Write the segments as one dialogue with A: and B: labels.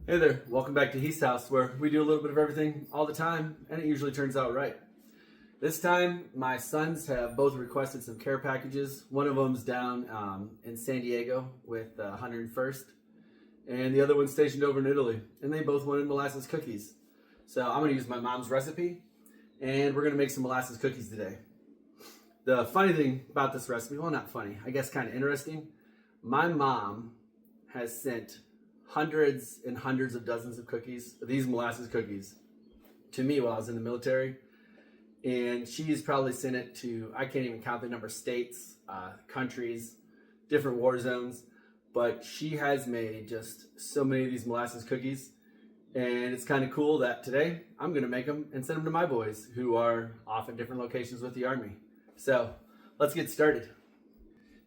A: Hey there, welcome back to He's House, where we do a little bit of everything all the time, and it usually turns out right. This time, my sons have both requested some care packages. One of them's down in San Diego with 101st, and the other one's stationed over in Italy, and they both wanted molasses cookies. So I'm going to use my mom's recipe, and we're going to make some molasses cookies today. The funny thing about this recipe, well, not funny, I guess kind of interesting, my mom has sent hundreds and hundreds of dozens of cookies, these molasses cookies, to me while I was in the military. And she's probably sent it to, I can't even count the number of states, countries, different war zones. But she has made just so many of these molasses cookies. And it's kind of cool that today I'm going to make them and send them to my boys who are off in different locations with the Army. So let's get started.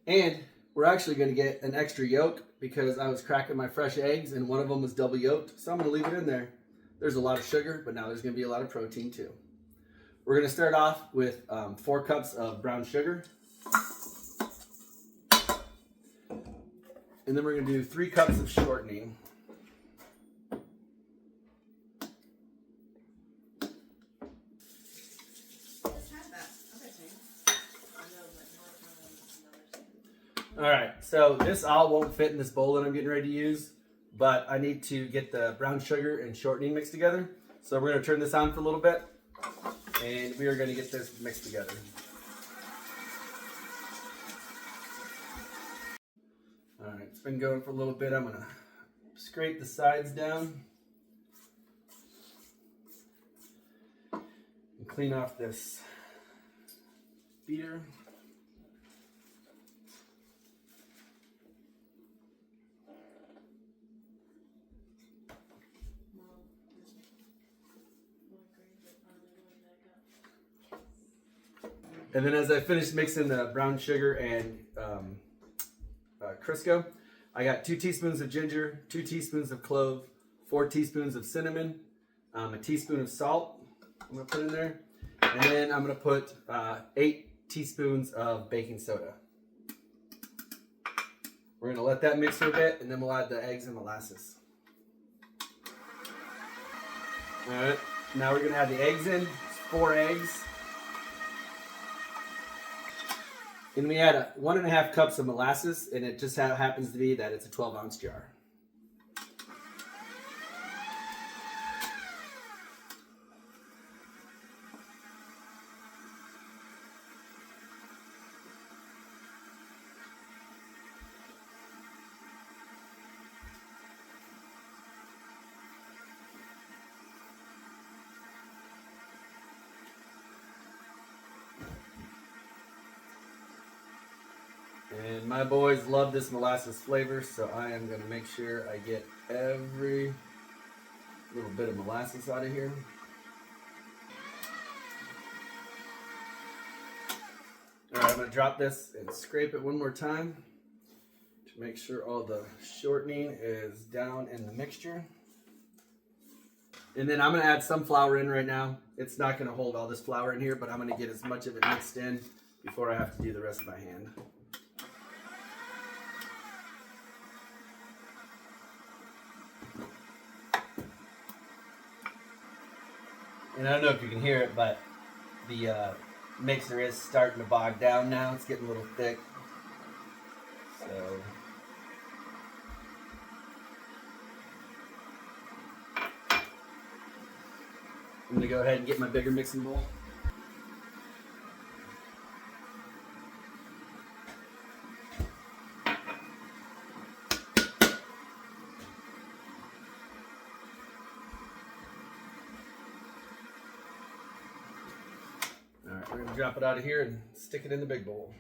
A: And we're actually going to get an extra yolk because I was cracking my fresh eggs and one of them was double yolked. So I'm going to leave it in there. There's a lot of sugar, but now there's going to be a lot of protein too. We're going to start off with 4 cups of brown sugar. And then we're going to do 3 cups of shortening. All right, so this all won't fit in this bowl that I'm getting ready to use, but I need to get the brown sugar and shortening mixed together. So we're going to turn this on for a little bit, and we are going to get this mixed together. All right, it's been going for a little bit. I'm going to scrape the sides down and clean off this beater. And then as I finish mixing the brown sugar and Crisco, I got 2 teaspoons of ginger, 2 teaspoons of clove, 4 teaspoons of cinnamon, a teaspoon of salt I'm going to put in there. And then I'm going to put 8 teaspoons of baking soda. We're going to let that mix for a bit, and then we'll add the eggs and molasses. All right, now we're going to add the eggs in. It's 4 eggs. And we add 1.5 cups of molasses, and it just happens to be that it's a 12-ounce jar. And my boys love this molasses flavor, so I am going to make sure I get every little bit of molasses out of here. All right, I'm going to drop this and scrape it one more time to make sure all the shortening is down in the mixture. And then I'm going to add some flour in right now. It's not going to hold all this flour in here, but I'm going to get as much of it mixed in before I have to do the rest by hand. And I don't know if you can hear it, but the mixer is starting to bog down now. It's getting a little thick. So I'm going to go ahead and get my bigger mixing bowl. All right, we're going to drop it out of here and stick it in the big bowl.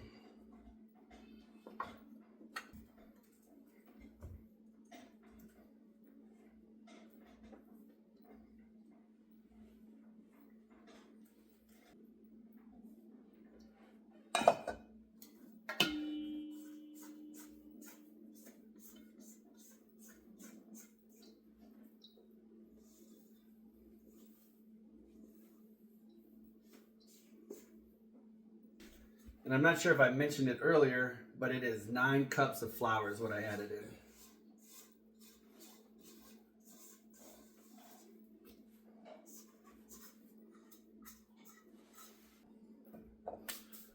A: And I'm not sure if I mentioned it earlier, but it is 9 cups of flour is what I added in.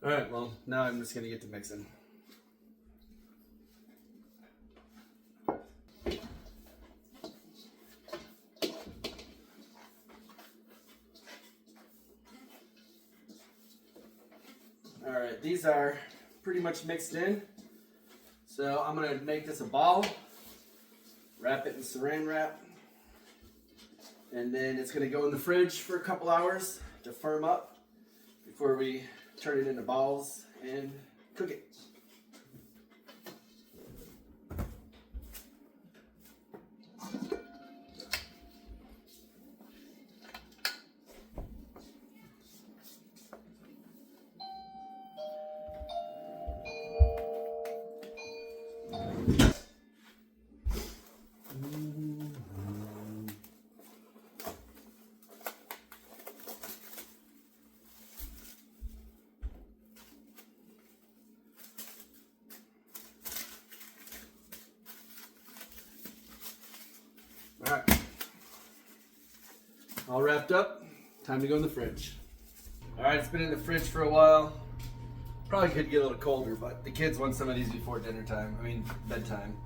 A: All right, well, now I'm just gonna get to mixing. All right, these are pretty much mixed in. So I'm gonna make this a ball, wrap it in saran wrap, and then it's gonna go in the fridge for a couple hours to firm up before we turn it into balls and cook it. All right, all wrapped up, time to go in the fridge. All right, it's been in the fridge for a while. Probably could get a little colder, but the kids want some of these before dinner time, bedtime.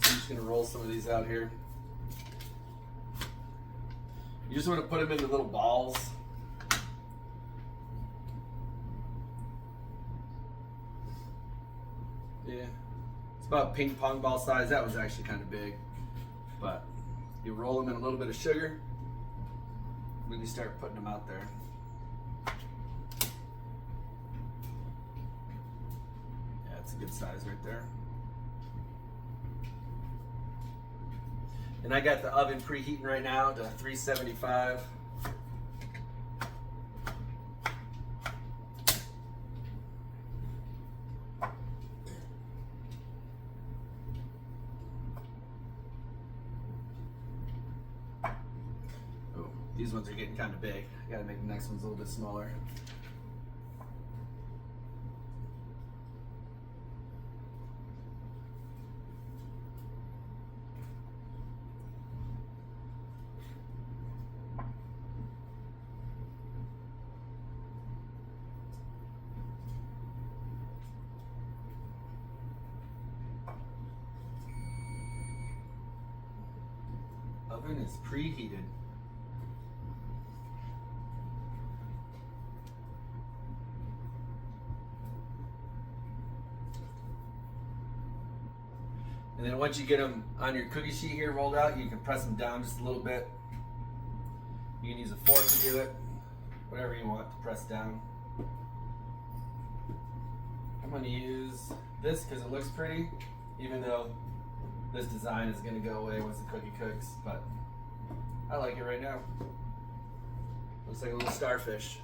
A: So I'm just gonna roll some of these out here. You just wanna put them into little balls. Yeah, it's about ping pong ball size. That was actually kind of big. But you roll them in a little bit of sugar, and then you start putting them out there. Yeah, it's a good size right there. And I got the oven preheating right now to 375. These ones are getting kind of big. I gotta make the next ones a little bit smaller. Oven is preheated. And then once you get them on your cookie sheet here rolled out, you can press them down just a little bit. You can use a fork to do it, whatever you want to press down. I'm going to use this because it looks pretty, even though this design is going to go away once the cookie cooks, but I like it right now. Looks like a little starfish.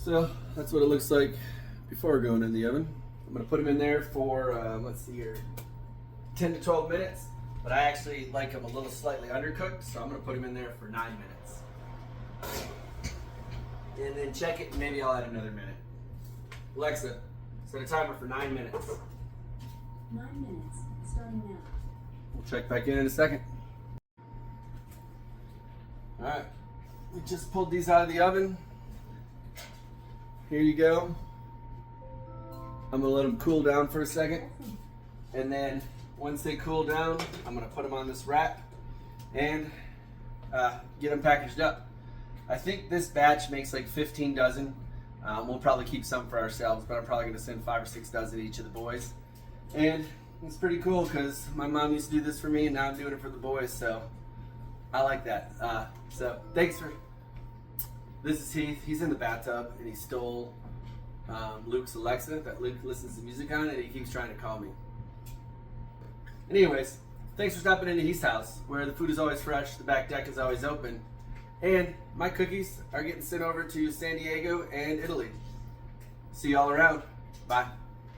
A: So that's what it looks like before going in the oven. I'm going to put them in there for, let's see here, 10 to 12 minutes. But I actually like them a little slightly undercooked, so I'm going to put them in there for 9 minutes. And then check it, and maybe I'll add another minute. Alexa, set a timer for 9 minutes.
B: 9 minutes, starting now.
A: We'll check back in a second. All right, we just pulled these out of the oven. here you go. I'm gonna let them cool down for a second. And then once they cool down, I'm gonna put them on this rack and get them packaged up. I think this batch makes like 15 dozen. We'll probably keep some for ourselves, but I'm probably gonna send 5 or 6 dozen each of the boys. And it's pretty cool because my mom used to do this for me and now I'm doing it for the boys, so I like that. So thanks for, this is Heath. He's in the bathtub and he stole Luke's Alexa that Luke listens to music on, and he keeps trying to call me. Anyways, thanks for stopping into Heath's house, where the food is always fresh, the back deck is always open, and my cookies are getting sent over to San Diego and Italy. See y'all around. Bye.